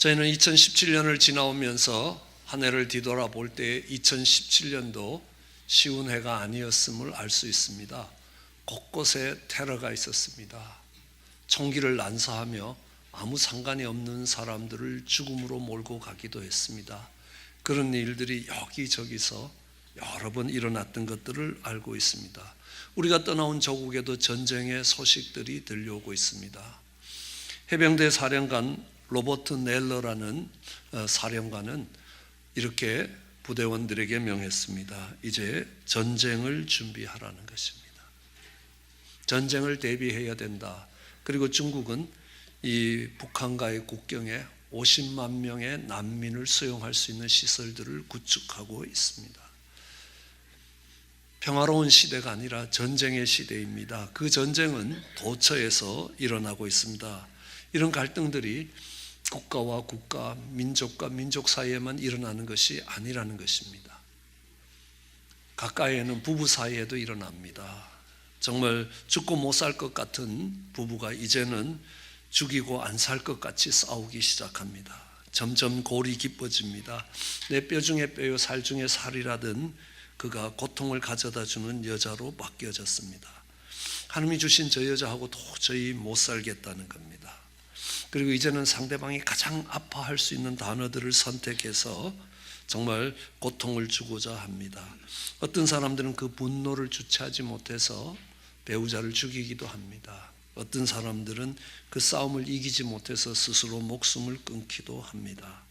저희는 2017년을 지나오면서 한 해를 뒤돌아볼 때 2017년도 쉬운 해가 아니었음을 알 수 있습니다. 곳곳에 테러가 있었습니다. 총기를 난사하며 아무 상관이 없는 사람들을 죽음으로 몰고 가기도 했습니다. 그런 일들이 여기저기서 여러 번 일어났던 것들을 알고 있습니다. 우리가 떠나온 조국에도 전쟁의 소식들이 들려오고 있습니다. 해병대 사령관 로버트 넬러라는 사령관은 이렇게 부대원들에게 명했습니다. 이제 전쟁을 준비하라는 것입니다. 전쟁을 대비해야 된다. 그리고 중국은 이 북한과의 국경에 50만 명의 난민을 수용할 수 있는 시설들을 구축하고 있습니다. 평화로운 시대가 아니라 전쟁의 시대입니다. 그 전쟁은 도처에서 일어나고 있습니다. 이런 갈등들이 국가와 국가, 민족과 민족 사이에만 일어나는 것이 아니라는 것입니다. 가까이에는 부부 사이에도 일어납니다. 정말 죽고 못 살 것 같은 부부가 이제는 죽이고 안 살 것 같이 싸우기 시작합니다. 점점 골이 깊어집니다. 내 뼈 중에 뼈요 살 중에 살이라든 그가 고통을 가져다 주는 여자로 바뀌어졌습니다. 하나님이 주신 저 여자하고 도저히 못 살겠다는 겁니다. 그리고 이제는 상대방이 가장 아파할 수 있는 단어들을 선택해서 정말 고통을 주고자 합니다. 어떤 사람들은 그 분노를 주체하지 못해서 배우자를 죽이기도 합니다. 어떤 사람들은 그 싸움을 이기지 못해서 스스로 목숨을 끊기도 합니다.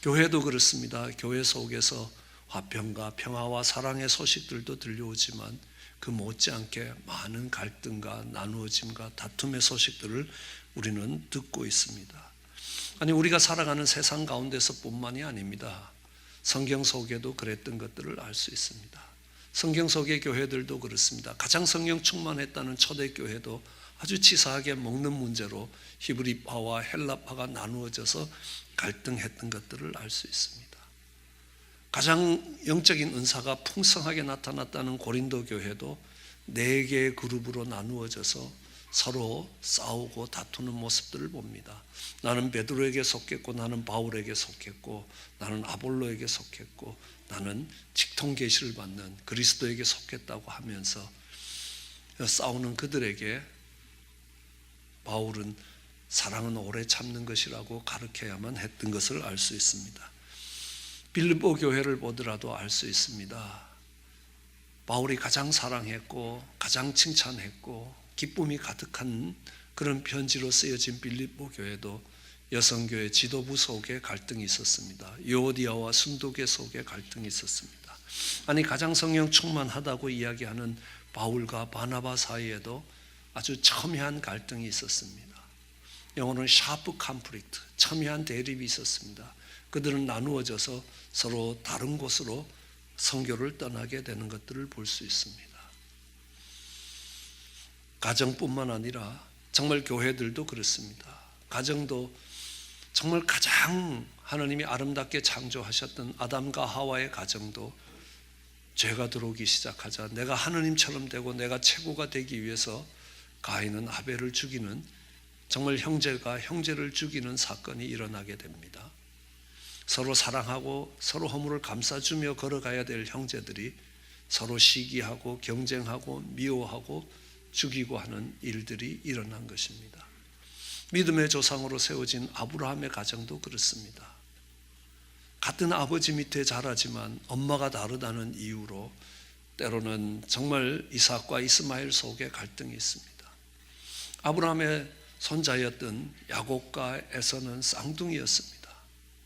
교회도 그렇습니다. 교회 속에서 화평과 평화와 사랑의 소식들도 들려오지만 그 못지않게 많은 갈등과 나누어짐과 다툼의 소식들을 우리는 듣고 있습니다. 아니, 우리가 살아가는 세상 가운데서 뿐만이 아닙니다. 성경 속에도 그랬던 것들을 알 수 있습니다. 성경 속의 교회들도 그렇습니다. 가장 성령 충만했다는 초대교회도 아주 치사하게 먹는 문제로 히브리파와 헬라파가 나누어져서 갈등했던 것들을 알 수 있습니다. 가장 영적인 은사가 풍성하게 나타났다는 고린도 교회도 4개의 그룹으로 나누어져서 서로 싸우고 다투는 모습들을 봅니다. 나는 베드로에게 속했고, 나는 바울에게 속했고, 나는 아볼로에게 속했고, 나는 직통 계시를 받는 그리스도에게 속했다고 하면서 싸우는 그들에게 바울은 사랑은 오래 참는 것이라고 가르쳐야만 했던 것을 알 수 있습니다. 빌립보 교회를 보더라도 알 수 있습니다. 바울이 가장 사랑했고 가장 칭찬했고 기쁨이 가득한 그런 편지로 쓰여진 빌립보 교회도 여성교회 지도부 속에 갈등이 있었습니다. 요오디아와 순도계 속에 갈등이 있었습니다. 아니, 가장 성령 충만하다고 이야기하는 바울과 바나바 사이에도 아주 첨예한 갈등이 있었습니다. 영어로는 샤프 컨플릭트, 첨예한 대립이 있었습니다. 그들은 나누어져서 서로 다른 곳으로 선교를 떠나게 되는 것들을 볼 수 있습니다. 가정뿐만 아니라 정말 교회들도 그렇습니다. 가정도 정말 가장 하나님이 아름답게 창조하셨던 아담과 하와의 가정도 죄가 들어오기 시작하자 내가 하나님처럼 되고 내가 최고가 되기 위해서 가인은 아벨을 죽이는, 정말 형제가 형제를 죽이는 사건이 일어나게 됩니다. 서로 사랑하고 서로 허물을 감싸주며 걸어가야 될 형제들이 서로 시기하고 경쟁하고 미워하고 죽이고 하는 일들이 일어난 것입니다. 믿음의 조상으로 세워진 아브라함의 가정도 그렇습니다. 같은 아버지 밑에 자라지만 엄마가 다르다는 이유로 때로는 정말 이삭과 이스마엘 속에 갈등이 있습니다. 아브라함의 손자였던 야곱과 에서는 쌍둥이였습니다.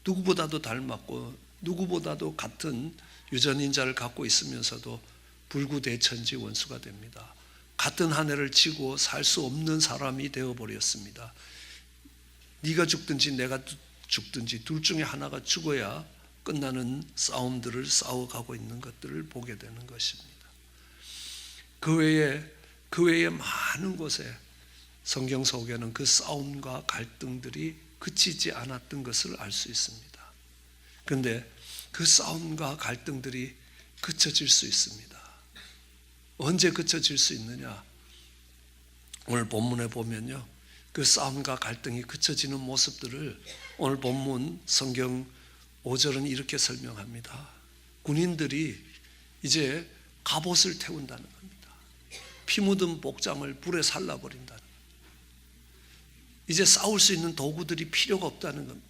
누구보다도 닮았고 누구보다도 같은 유전인자를 갖고 있으면서도 불구대천지 원수가 됩니다. 같은 한 해를 치고 살 수 없는 사람이 되어버렸습니다. 네가 죽든지 내가 죽든지 둘 중에 하나가 죽어야 끝나는 싸움들을 싸워가고 있는 것들을 보게 되는 것입니다. 그 외에 많은 곳에 성경 속에는 그 싸움과 갈등들이 그치지 않았던 것을 알 수 있습니다. 그런데 그 싸움과 갈등들이 그쳐질 수 있습니다. 언제 그쳐질 수 있느냐? 오늘 본문에 보면요, 그 싸움과 갈등이 그쳐지는 모습들을 오늘 본문 성경 5절은 이렇게 설명합니다. 군인들이 이제 갑옷을 태운다는 겁니다. 피 묻은 복장을 불에 살라버린다는 겁니다. 이제 싸울 수 있는 도구들이 필요가 없다는 겁니다.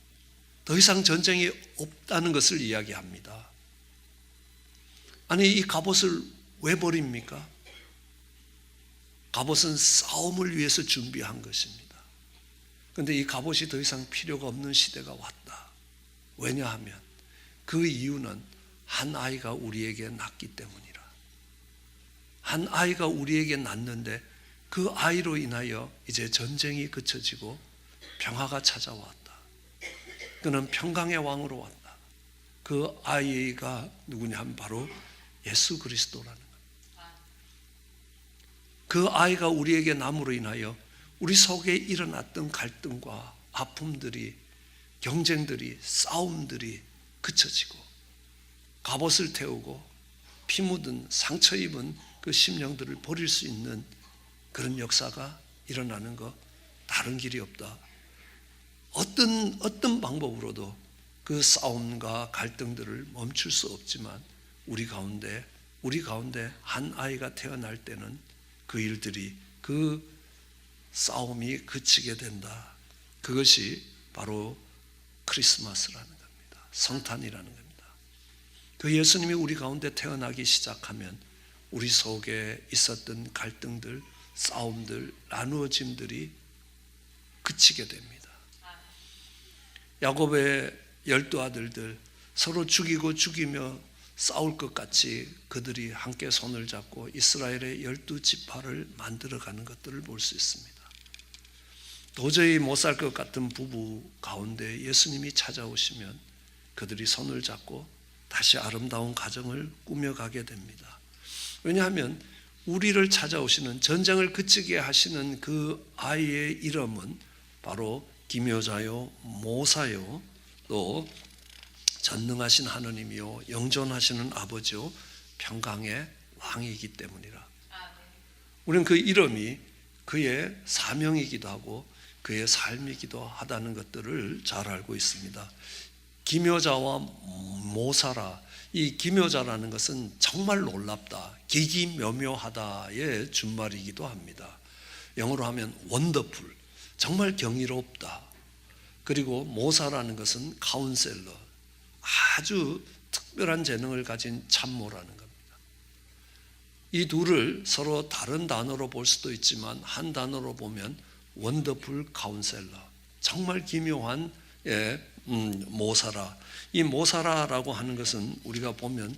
더 이상 전쟁이 없다는 것을 이야기합니다. 아니, 이 갑옷을 왜 버립니까? 갑옷은 싸움을 위해서 준비한 것입니다. 그런데 이 갑옷이 더 이상 필요가 없는 시대가 왔다. 왜냐하면 그 이유는 한 아이가 우리에게 낳기 때문이라. 한 아이가 우리에게 낳는데 그 아이로 인하여 이제 전쟁이 그쳐지고 평화가 찾아왔다. 그는 평강의 왕으로 왔다. 그 아이가 누구냐 하면 바로 예수 그리스도라는 겁니다. 그 아이가 우리에게 남으로 인하여 우리 속에 일어났던 갈등과 아픔들이, 경쟁들이, 싸움들이 그쳐지고 갑옷을 태우고 피 묻은 상처 입은 그 심령들을 버릴 수 있는 그런 역사가 일어나는 것, 다른 길이 없다. 어떤 방법으로도 그 싸움과 갈등들을 멈출 수 없지만 우리 가운데 한 아이가 태어날 때는 그 일들이, 그 싸움이 그치게 된다. 그것이 바로 크리스마스라는 겁니다. 성탄이라는 겁니다. 그 예수님이 우리 가운데 태어나기 시작하면 우리 속에 있었던 갈등들, 싸움들, 나누어짐들이 그치게 됩니다. 야곱의 12아들들 서로 죽이고 죽이며 싸울 것 같이 그들이 함께 손을 잡고 이스라엘의 12지파를 만들어가는 것들을 볼 수 있습니다. 도저히 못 살 것 같은 부부 가운데 예수님이 찾아오시면 그들이 손을 잡고 다시 아름다운 가정을 꾸며가게 됩니다. 왜냐하면 우리를 찾아오시는, 전쟁을 그치게 하시는 그 아이의 이름은 바로 기묘자요, 모사요, 또 전능하신 하느님이요, 영존하시는 아버지요, 평강의 왕이기 때문이라. 우리는 그 이름이 그의 사명이기도 하고 그의 삶이기도 하다는 것들을 잘 알고 있습니다. 기묘자와 모사라, 이 기묘자라는 것은 정말 놀랍다, 기기묘묘하다의 준말이기도 합니다. 영어로 하면 원더풀, 정말 경이롭다. 그리고 모사라는 것은 카운셀러, 아주 특별한 재능을 가진 참모라는 겁니다. 이 둘을 서로 다른 단어로 볼 수도 있지만 한 단어로 보면 원더풀 카운셀러, 정말 기묘한 모사라. 이 모사라라고 하는 것은 우리가 보면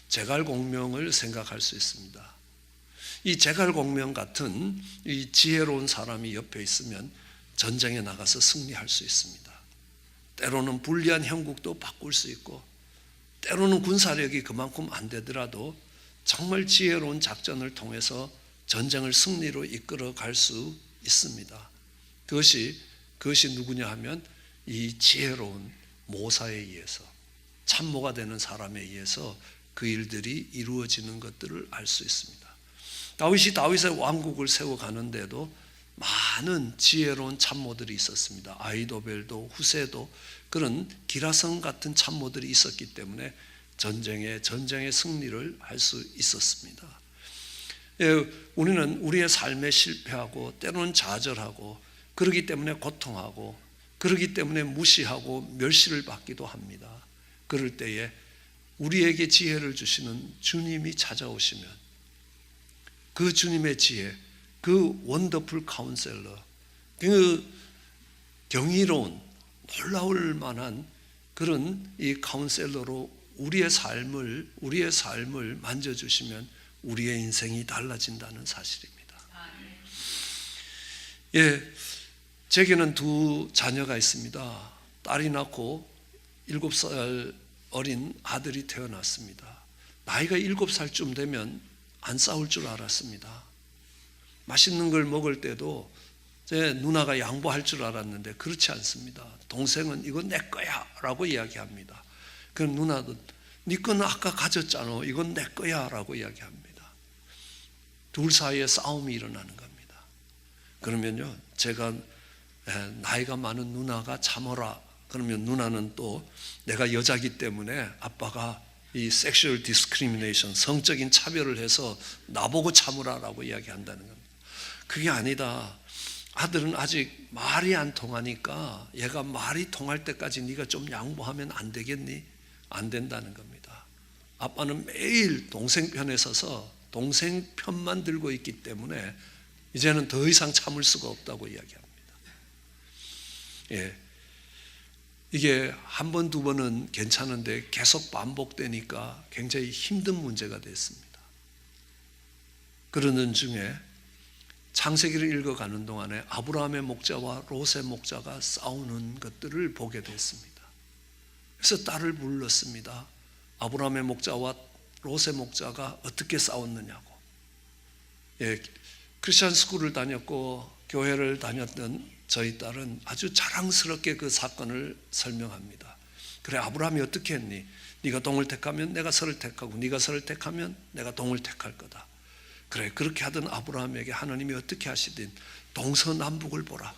제갈공명을 생각할 수 있습니다. 이 제갈공명 같은 이 지혜로운 사람이 옆에 있으면 전쟁에 나가서 승리할 수 있습니다. 때로는 불리한 형국도 바꿀 수 있고, 때로는 군사력이 그만큼 안 되더라도 정말 지혜로운 작전을 통해서 전쟁을 승리로 이끌어 갈 수 있습니다. 그것이 누구냐 하면 이 지혜로운 모사에 의해서, 참모가 되는 사람에 의해서 그 일들이 이루어지는 것들을 알 수 있습니다. 다윗이 다윗의 왕국을 세워가는데도 많은 지혜로운 참모들이 있었습니다. 아히도벨도 후세도 그런 기라성 같은 참모들이 있었기 때문에 전쟁의 승리를 할 수 있었습니다. 우리는 우리의 삶에 실패하고 때로는 좌절하고 그러기 때문에 고통하고 그러기 때문에 무시하고 멸시를 받기도 합니다. 그럴 때에 우리에게 지혜를 주시는 주님이 찾아오시면 그 주님의 지혜, 그 원더풀 카운셀러, 그 경이로운 놀라울 만한 그런 이 카운셀러로 우리의 삶을 만져주시면 우리의 인생이 달라진다는 사실입니다. 제게는 두 자녀가 있습니다. 딸이 낳고 7살 어린 아들이 태어났습니다. 나이가 7살쯤 되면 안 싸울 줄 알았습니다. 맛있는 걸 먹을 때도 제 누나가 양보할 줄 알았는데 그렇지 않습니다. 동생은 이건 내 거야 라고 이야기합니다. 그럼 누나도 네 거는 아까 가졌잖아, 이건 내 거야 라고 이야기합니다. 둘 사이에 싸움이 일어나는 겁니다. 그러면요, 제가 나이가 많은 누나가 참어라. 그러면 누나는 또 내가 여자기 때문에 아빠가 이 섹슈얼 디스크리미네이션, 성적인 차별을 해서 나보고 참으라라고 이야기한다는 겁니다. 그게 아니다. 아들은 아직 말이 안 통하니까 얘가 말이 통할 때까지 네가 좀 양보하면 안 되겠니? 안 된다는 겁니다. 아빠는 매일 동생 편에 서서 동생 편만 들고 있기 때문에 이제는 더 이상 참을 수가 없다고 이야기합니다. 예. 이게 한 번, 두 번은 괜찮은데 계속 반복되니까 굉장히 힘든 문제가 됐습니다. 그러는 중에 창세기를 읽어가는 동안에 아브라함의 목자와 롯의 목자가 싸우는 것들을 보게 됐습니다. 그래서 딸을 불렀습니다. 아브라함의 목자와 롯의 목자가 어떻게 싸웠느냐고. 예, 크리스천 스쿨을 다녔고 교회를 다녔던 저희 딸은 아주 자랑스럽게 그 사건을 설명합니다. 그래, 아브라함이 어떻게 했니? 네가 동을 택하면 내가 서를 택하고 네가 서를 택하면 내가 동을 택할 거다. 그래, 그렇게 하던 아브라함에게 하나님이 어떻게 하시든 동서남북을 보라.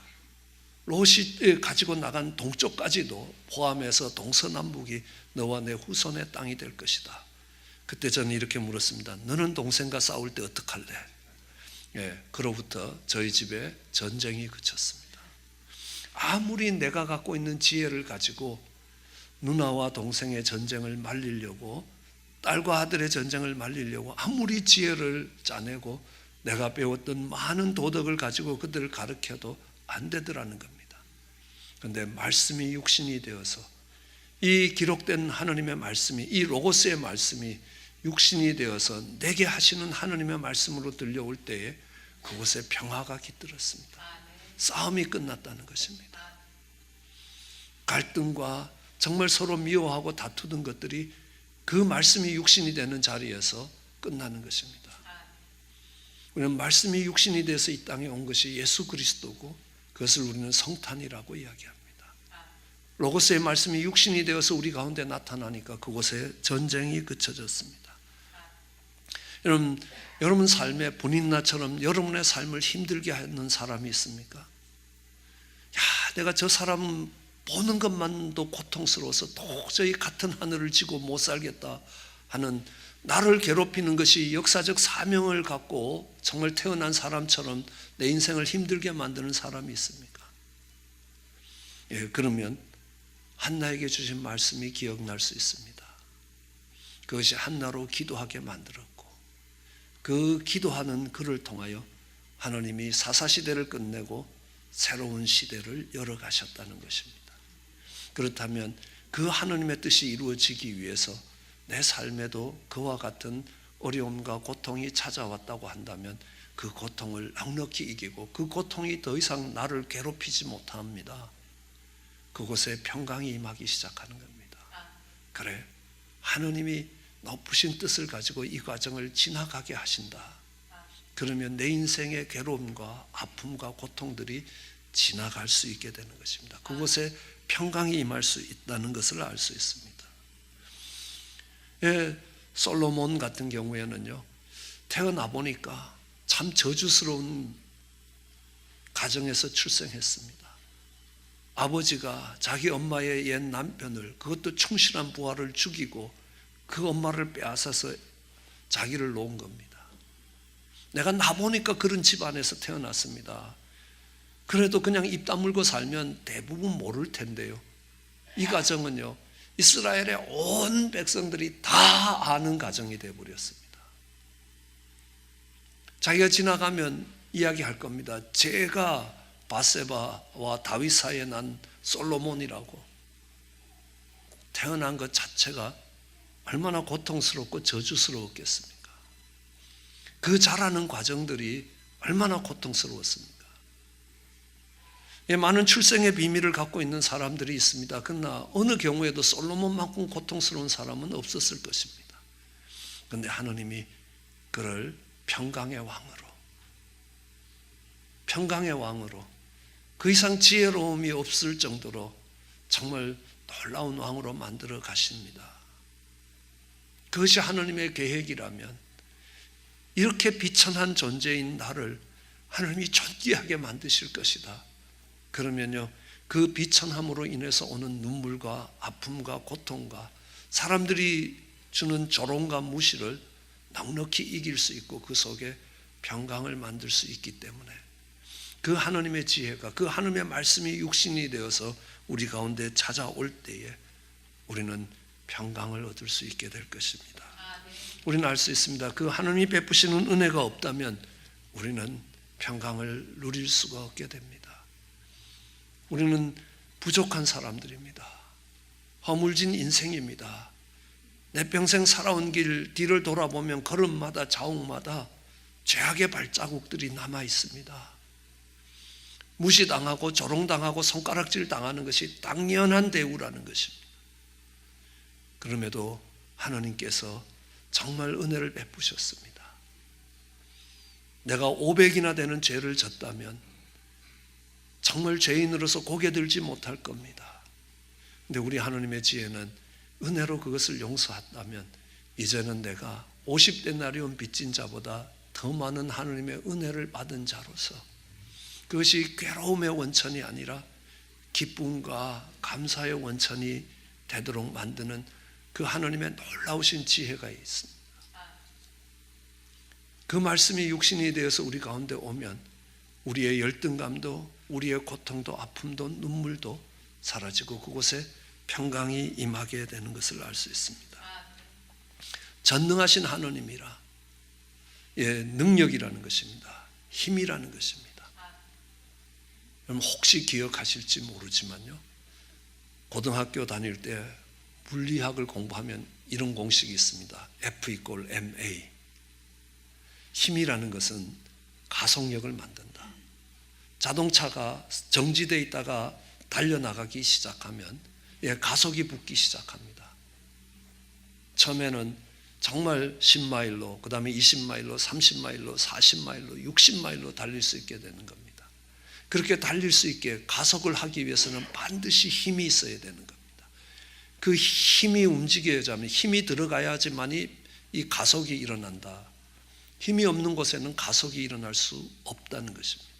롯이 가지고 나간 동쪽까지도 포함해서 동서남북이 너와 내 후손의 땅이 될 것이다. 그때 저는 이렇게 물었습니다. 너는 동생과 싸울 때 어떡할래? 예, 그로부터 저희 집에 전쟁이 그쳤습니다. 아무리 내가 갖고 있는 지혜를 가지고 누나와 동생의 전쟁을 말리려고, 딸과 아들의 전쟁을 말리려고 아무리 지혜를 짜내고 내가 배웠던 많은 도덕을 가지고 그들을 가르쳐도 안 되더라는 겁니다. 그런데 말씀이 육신이 되어서 이 기록된 하나님의 말씀이, 이 로고스의 말씀이 육신이 되어서 내게 하시는 하나님의 말씀으로 들려올 때에 그곳에 평화가 깃들었습니다. 싸움이 끝났다는 것입니다. 갈등과 정말 서로 미워하고 다투던 것들이 그 말씀이 육신이 되는 자리에서 끝나는 것입니다. 우리는 말씀이 육신이 돼서 이 땅에 온 것이 예수 그리스도고 그것을 우리는 성탄이라고 이야기합니다. 로고스의 말씀이 육신이 되어서 우리 가운데 나타나니까 그곳에 전쟁이 그쳐졌습니다. 여러분 삶에 본인나처럼 여러분의 삶을 힘들게 하는 사람이 있습니까? 야, 내가 저 사람 보는 것만도 고통스러워서 도저히 같은 하늘을 지고 못 살겠다 하는, 나를 괴롭히는 것이 역사적 사명을 갖고 정말 태어난 사람처럼 내 인생을 힘들게 만드는 사람이 있습니까? 예, 그러면 한나에게 주신 말씀이 기억날 수 있습니다. 그것이 한나로 기도하게 만들었고 그 기도하는 그를 통하여 하나님이 사사시대를 끝내고 새로운 시대를 열어가셨다는 것입니다. 그렇다면 그 하나님의 뜻이 이루어지기 위해서 내 삶에도 그와 같은 어려움과 고통이 찾아왔다고 한다면 그 고통을 넉넉히 이기고 그 고통이 더 이상 나를 괴롭히지 못합니다. 그곳에 평강이 임하기 시작하는 겁니다. 그래, 하나님이 높으신 뜻을 가지고 이 과정을 지나가게 하신다. 그러면 내 인생의 괴로움과 아픔과 고통들이 지나갈 수 있게 되는 것입니다. 그곳에 평강이 임할 수 있다는 것을 알 수 있습니다. 예, 솔로몬 같은 경우에는요, 태어나 보니까 참 저주스러운 가정에서 출생했습니다. 아버지가 자기 엄마의 옛 남편을, 그것도 충실한 부하를 죽이고 그 엄마를 빼앗아서 자기를 놓은 겁니다. 내가 나보니까 그런 집안에서 태어났습니다. 그래도 그냥 입 다물고 살면 대부분 모를 텐데요, 이 가정은요, 이스라엘의 온 백성들이 다 아는 가정이 되어버렸습니다. 자기가 지나가면 이야기할 겁니다. 제가 바세바와 다윗 사이에 난 솔로몬이라고. 태어난 것 자체가 얼마나 고통스럽고 저주스러웠겠습니까? 그 자라는 과정들이 얼마나 고통스러웠습니까? 많은 출생의 비밀을 갖고 있는 사람들이 있습니다. 그러나 어느 경우에도 솔로몬만큼 고통스러운 사람은 없었을 것입니다. 그런데 하나님이 그를 평강의 왕으로 그 이상 지혜로움이 없을 정도로 정말 놀라운 왕으로 만들어 가십니다. 그것이 하나님의 계획이라면 이렇게 비천한 존재인 나를 하나님이 존귀하게 만드실 것이다. 그러면요, 그 비천함으로 인해서 오는 눈물과 아픔과 고통과 사람들이 주는 조롱과 무시를 넉넉히 이길 수 있고 그 속에 평강을 만들 수 있기 때문에 그 하나님의 지혜가, 그 하나님의 말씀이 육신이 되어서 우리 가운데 찾아올 때에 우리는 평강을 얻을 수 있게 될 것입니다. 우리는 알 수 있습니다. 그 하나님이 베푸시는 은혜가 없다면 우리는 평강을 누릴 수가 없게 됩니다. 우리는 부족한 사람들입니다. 허물진 인생입니다. 내 평생 살아온 길 뒤를 돌아보면 걸음마다 자욱마다 죄악의 발자국들이 남아 있습니다. 무시당하고 조롱당하고 손가락질 당하는 것이 당연한 대우라는 것입니다. 그럼에도 하나님께서 정말 은혜를 베푸셨습니다. 내가 500이나 되는 죄를 졌다면 정말 죄인으로서 고개 들지 못할 겁니다. 근데 우리 하나님의 지혜는 은혜로 그것을 용서했다면 이제는 내가 50데나리온 빚진 자보다 더 많은 하나님의 은혜를 받은 자로서 그것이 괴로움의 원천이 아니라 기쁨과 감사의 원천이 되도록 만드는 그 하나님의 놀라우신 지혜가 있습니다. 그 말씀이 육신이 되어서 우리 가운데 오면 우리의 열등감도 우리의 고통도 아픔도 눈물도 사라지고 그곳에 평강이 임하게 되는 것을 알 수 있습니다. 전능하신 하나님이라 능력이라는 것입니다. 힘이라는 것입니다. 여러분 혹시 기억하실지 모르지만요, 고등학교 다닐 때 물리학을 공부하면 이런 공식이 있습니다. F=ma. 힘이라는 것은 가속력을 만든다. 자동차가 정지되어 있다가 달려나가기 시작하면 가속이 붙기 시작합니다. 처음에는 정말 10마일로, 그 다음에 20마일로, 30마일로, 40마일로, 60마일로 달릴 수 있게 되는 겁니다. 그렇게 달릴 수 있게 가속을 하기 위해서는 반드시 힘이 있어야 되는 겁니다. 그 힘이 움직여야지만, 힘이 들어가야지만이 이 가속이 일어난다. 힘이 없는 곳에는 가속이 일어날 수 없다는 것입니다.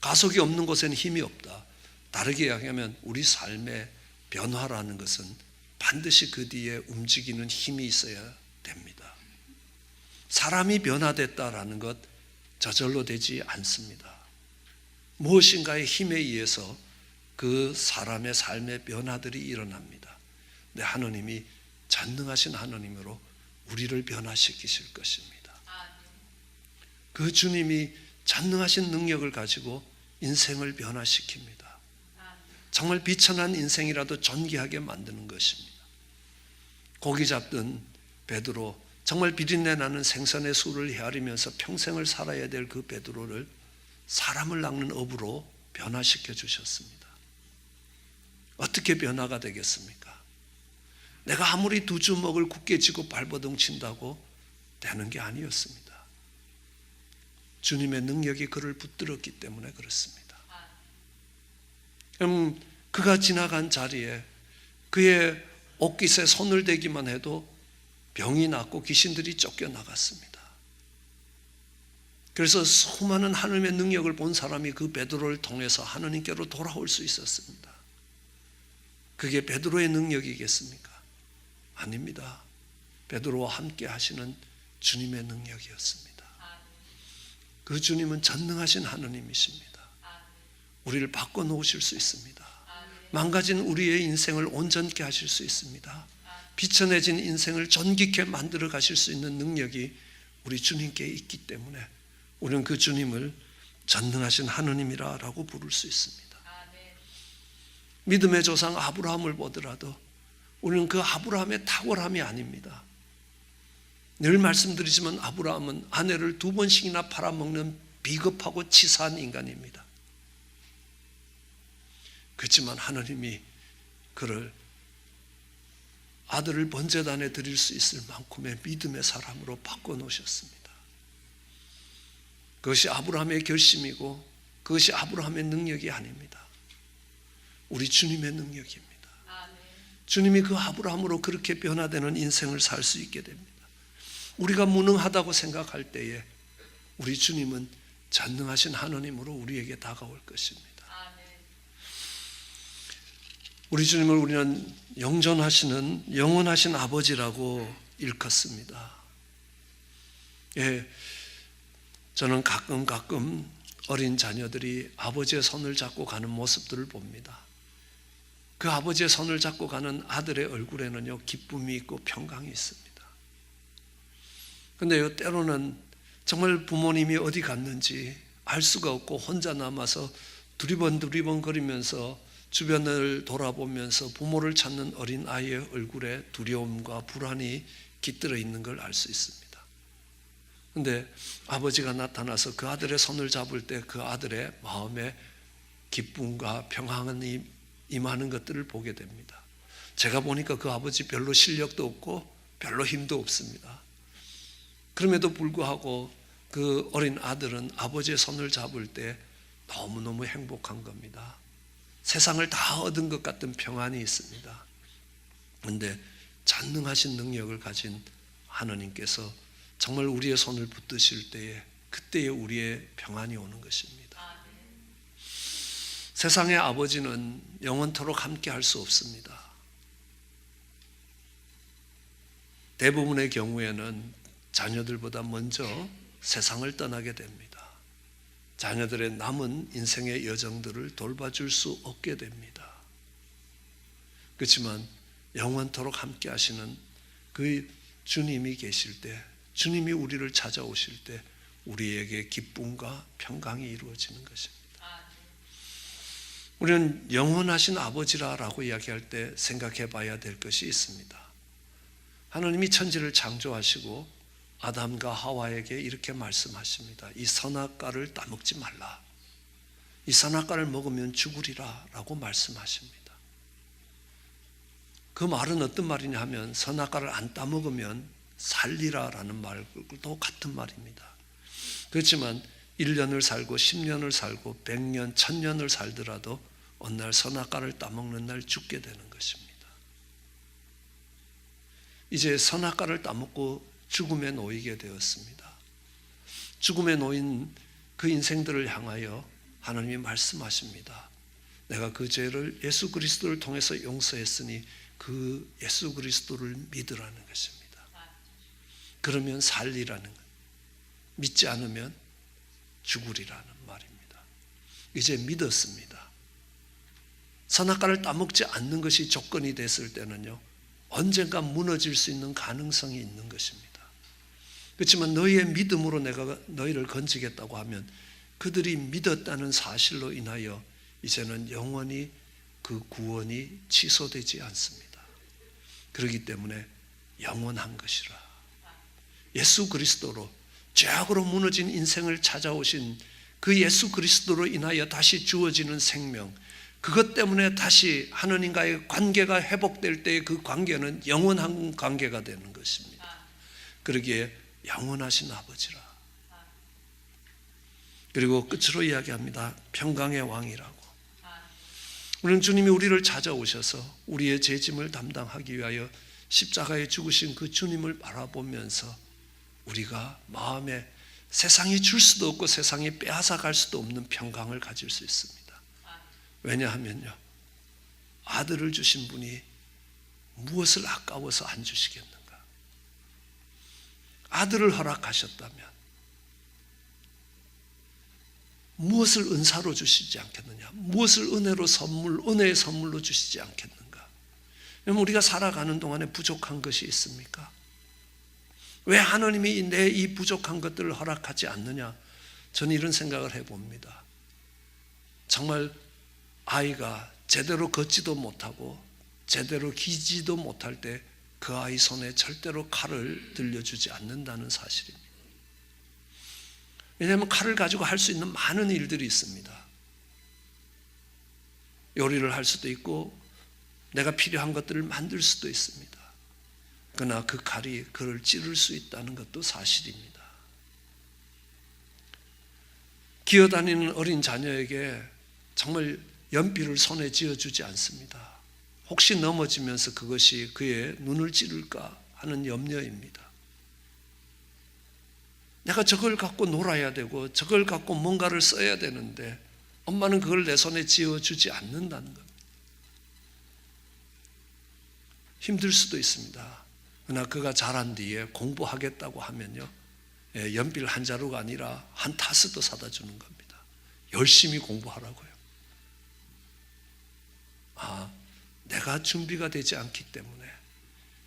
가속이 없는 곳에는 힘이 없다. 다르게 이야기하면 우리 삶의 변화라는 것은 반드시 그 뒤에 움직이는 힘이 있어야 됩니다. 사람이 변화됐다라는 것 저절로 되지 않습니다. 무엇인가의 힘에 의해서 그 사람의 삶의 변화들이 일어납니다. 근데 하나님이 전능하신 하나님으로 우리를 변화시키실 것입니다. 그 주님이 전능하신 능력을 가지고 인생을 변화시킵니다. 정말 비천한 인생이라도 존귀하게 만드는 것입니다. 고기 잡던 베드로, 정말 비린내 나는 생선의 수를 헤아리면서 평생을 살아야 될 그 베드로를 사람을 낚는 어부로 변화시켜 주셨습니다. 어떻게 변화가 되겠습니까? 내가 아무리 두 주먹을 굳게 쥐고 발버둥 친다고 되는 게 아니었습니다. 주님의 능력이 그를 붙들었기 때문에 그렇습니다. 그럼 그가 지나간 자리에 그의 옷깃에 손을 대기만 해도 병이 낫고 귀신들이 쫓겨나갔습니다. 그래서 수많은 하나님의 능력을 본 사람이 그 베드로를 통해서 하나님께로 돌아올 수 있었습니다. 그게 베드로의 능력이겠습니까? 아닙니다. 베드로와 함께 하시는 주님의 능력이었습니다. 그 주님은 전능하신 하나님이십니다. 우리를 바꿔놓으실 수 있습니다. 망가진 우리의 인생을 온전케 하실 수 있습니다. 비천해진 인생을 존귀케 만들어 가실 수 있는 능력이 우리 주님께 있기 때문에 우리는 그 주님을 전능하신 하나님이라고 부를 수 있습니다. 믿음의 조상 아브라함을 보더라도 우리는 그 아브라함의 탁월함이 아닙니다. 늘 말씀드리지만 아브라함은 아내를 2번씩이나 팔아먹는 비겁하고 치사한 인간입니다. 그렇지만 하나님이 그를 아들을 번제단에 드릴 수 있을 만큼의 믿음의 사람으로 바꿔놓으셨습니다. 그것이 아브라함의 결심이고 그것이 아브라함의 능력이 아닙니다. 우리 주님의 능력입니다. 주님이 그 아브라함으로 그렇게 변화되는 인생을 살 수 있게 됩니다. 우리가 무능하다고 생각할 때에 우리 주님은 전능하신 하나님으로 우리에게 다가올 것입니다. 우리 주님을 우리는 영존하시는 영원하신 아버지라고 일컫습니다. 예, 저는 가끔 어린 자녀들이 아버지의 손을 잡고 가는 모습들을 봅니다. 그 아버지의 손을 잡고 가는 아들의 얼굴에는요, 기쁨이 있고 평강이 있습니다. 그런데 때로는 정말 부모님이 어디 갔는지 알 수가 없고 혼자 남아서 두리번 거리면서 주변을 돌아보면서 부모를 찾는 어린 아이의 얼굴에 두려움과 불안이 깃들어 있는 걸 알 수 있습니다. 그런데 아버지가 나타나서 그 아들의 손을 잡을 때 그 아들의 마음에 기쁨과 평안이 임하는 것들을 보게 됩니다. 제가 보니까 그 아버지 별로 실력도 없고 별로 힘도 없습니다. 그럼에도 불구하고 그 어린 아들은 아버지의 손을 잡을 때 너무너무 행복한 겁니다. 세상을 다 얻은 것 같은 평안이 있습니다. 그런데 전능하신 능력을 가진 하나님께서 정말 우리의 손을 붙드실 때에 그때에 우리의 평안이 오는 것입니다. 세상의 아버지는 영원토록 함께 할 수 없습니다. 대부분의 경우에는 자녀들보다 먼저 세상을 떠나게 됩니다. 자녀들의 남은 인생의 여정들을 돌봐줄 수 없게 됩니다. 그렇지만 영원토록 함께 하시는 그 주님이 계실 때, 주님이 우리를 찾아오실 때 우리에게 기쁨과 평강이 이루어지는 것입니다. 우리는 영원하신 아버지라고 이야기할 때 생각해 봐야 될 것이 있습니다. 하나님이 천지를 창조하시고 아담과 하와에게 이렇게 말씀하십니다. 이 선악과를 따먹지 말라. 이 선악과를 먹으면 죽으리라 라고 말씀하십니다. 그 말은 어떤 말이냐 하면 선악과를 안 따먹으면 살리라 라는 말도 같은 말입니다. 그렇지만 1년을 살고 10년을 살고 100년, 1000년을 살더라도 어느 날 선악과를 따먹는 날 죽게 되는 것입니다. 이제 선악과를 따먹고 죽음에 놓이게 되었습니다. 죽음에 놓인 그 인생들을 향하여 하나님이 말씀하십니다. 내가 그 죄를 예수 그리스도를 통해서 용서했으니 그 예수 그리스도를 믿으라는 것입니다. 그러면 살리라는 것, 믿지 않으면 죽으리라는 말입니다. 이제 믿었습니다. 선악과를 따먹지 않는 것이 조건이 됐을 때는요, 언젠가 무너질 수 있는 가능성이 있는 것입니다. 그렇지만 너희의 믿음으로 내가 너희를 건지겠다고 하면 그들이 믿었다는 사실로 인하여 이제는 영원히 그 구원이 취소되지 않습니다. 그렇기 때문에 영원한 것이라. 예수 그리스도로 죄악으로 무너진 인생을 찾아오신 그 예수 그리스도로 인하여 다시 주어지는 생명, 그것 때문에 다시 하나님과의 관계가 회복될 때의 그 관계는 영원한 관계가 되는 것입니다. 그러기에 영원하신 아버지라. 그리고 끝으로 이야기합니다. 평강의 왕이라고. 우리는 주님이 우리를 찾아오셔서 우리의 죄짐을 담당하기 위하여 십자가에 죽으신 그 주님을 바라보면서 우리가 마음에 세상이 줄 수도 없고 세상이 빼앗아 갈 수도 없는 평강을 가질 수 있습니다. 왜냐하면요, 아들을 주신 분이 무엇을 아까워서 안 주시겠는가? 아들을 허락하셨다면 무엇을 은사로 주시지 않겠느냐? 무엇을 은혜의 선물로 주시지 않겠는가? 그럼 우리가 살아가는 동안에 부족한 것이 있습니까? 왜 하나님이 내 이 부족한 것들을 허락하지 않느냐? 저는 이런 생각을 해봅니다. 정말 아이가 제대로 걷지도 못하고 제대로 기지도 못할 때 그 아이 손에 절대로 칼을 들려주지 않는다는 사실입니다. 왜냐하면 칼을 가지고 할 수 있는 많은 일들이 있습니다. 요리를 할 수도 있고 내가 필요한 것들을 만들 수도 있습니다. 그러나 그 칼이 그를 찌를 수 있다는 것도 사실입니다. 기어다니는 어린 자녀에게 정말 연필을 손에 쥐어주지 않습니다. 혹시 넘어지면서 그것이 그의 눈을 찌를까 하는 염려입니다. 내가 저걸 갖고 놀아야 되고 저걸 갖고 뭔가를 써야 되는데 엄마는 그걸 내 손에 쥐어주지 않는다는 겁니다. 힘들 수도 있습니다. 그러나 그가 자란 뒤에 공부하겠다고 하면요, 연필 한 자루가 아니라 한 타스도 사다 주는 겁니다. 열심히 공부하라고요. 내가 준비가 되지 않기 때문에,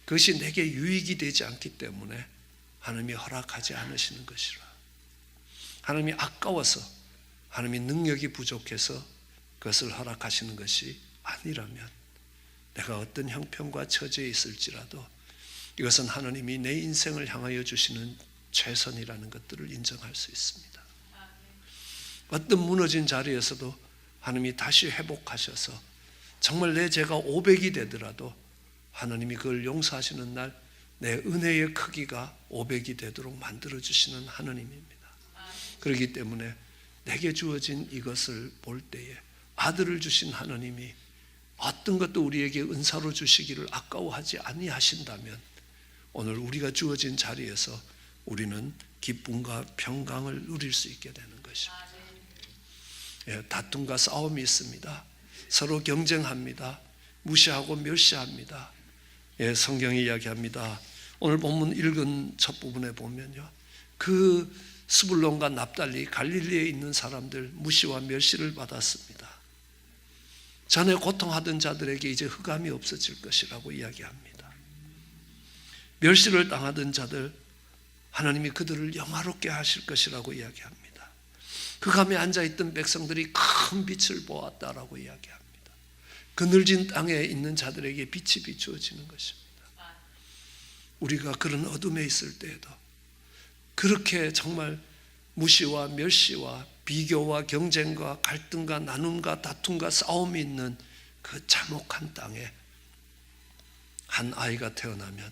그것이 내게 유익이 되지 않기 때문에 하나님이 허락하지 않으시는 것이라. 하나님이 아까워서, 하나님이 능력이 부족해서 그것을 허락하시는 것이 아니라면 내가 어떤 형편과 처지에 있을지라도 이것은 하나님이 내 인생을 향하여 주시는 최선이라는 것들을 인정할 수 있습니다. 어떤 무너진 자리에서도 하나님이 다시 회복하셔서 정말 내 죄가 500이 되더라도 하나님이 그걸 용서하시는 날 내 은혜의 크기가 500이 되도록 만들어주시는 하나님입니다. 그렇기 때문에 내게 주어진 이것을 볼 때에 아들을 주신 하나님이 어떤 것도 우리에게 은사로 주시기를 아까워하지 아니하신다면 오늘 우리가 주어진 자리에서 우리는 기쁨과 평강을 누릴 수 있게 되는 것입니다. 다툼과 싸움이 있습니다. 서로 경쟁합니다. 무시하고 멸시합니다. 성경이 이야기합니다. 오늘 본문 읽은 첫 부분에 보면요, 그 스불론과 납달리 갈릴리에 있는 사람들 무시와 멸시를 받았습니다. 전에 고통하던 자들에게 이제 흑암이 없어질 것이라고 이야기합니다. 멸시를 당하던 자들, 하나님이 그들을 영화롭게 하실 것이라고 이야기합니다. 흑암에 앉아있던 백성들이 큰 빛을 보았다라고 이야기합니다. 그늘진 땅에 있는 자들에게 빛이 비추어지는 것입니다. 우리가 그런 어둠에 있을 때에도 그렇게 정말 무시와 멸시와 비교와 경쟁과 갈등과 나눔과 다툼과 싸움이 있는 그 참혹한 땅에 한 아이가 태어나면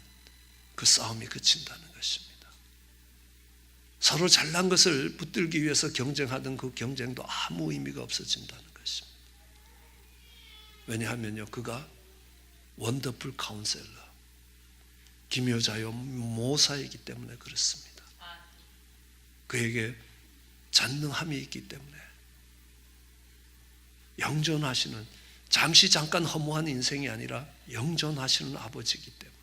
그 싸움이 그친다는 것입니다. 서로 잘난 것을 붙들기 위해서 경쟁하던 그 경쟁도 아무 의미가 없어진다는 것입니다. 왜냐하면요, 그가 원더풀 카운셀러, 기묘자요 모사이기 때문에 그렇습니다. 그에게 전능함이 있기 때문에 영존하시는, 잠시 잠깐 허무한 인생이 아니라 영존하시는 아버지이기 때문에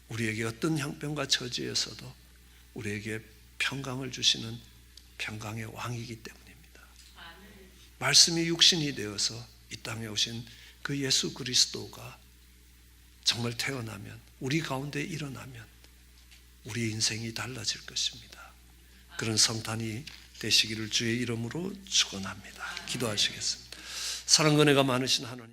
우리에게 어떤 형편과 처지에서도 우리에게 평강을 주시는 평강의 왕이기 때문입니다. 말씀이 육신이 되어서 이 땅에 오신 그 예수 그리스도가 정말 태어나면, 우리 가운데 일어나면 우리의 인생이 달라질 것입니다. 그런 성탄이 되시기를 주의 이름으로 축원합니다. 기도하시겠습니다. 사랑과 은혜가 많으신 하나님,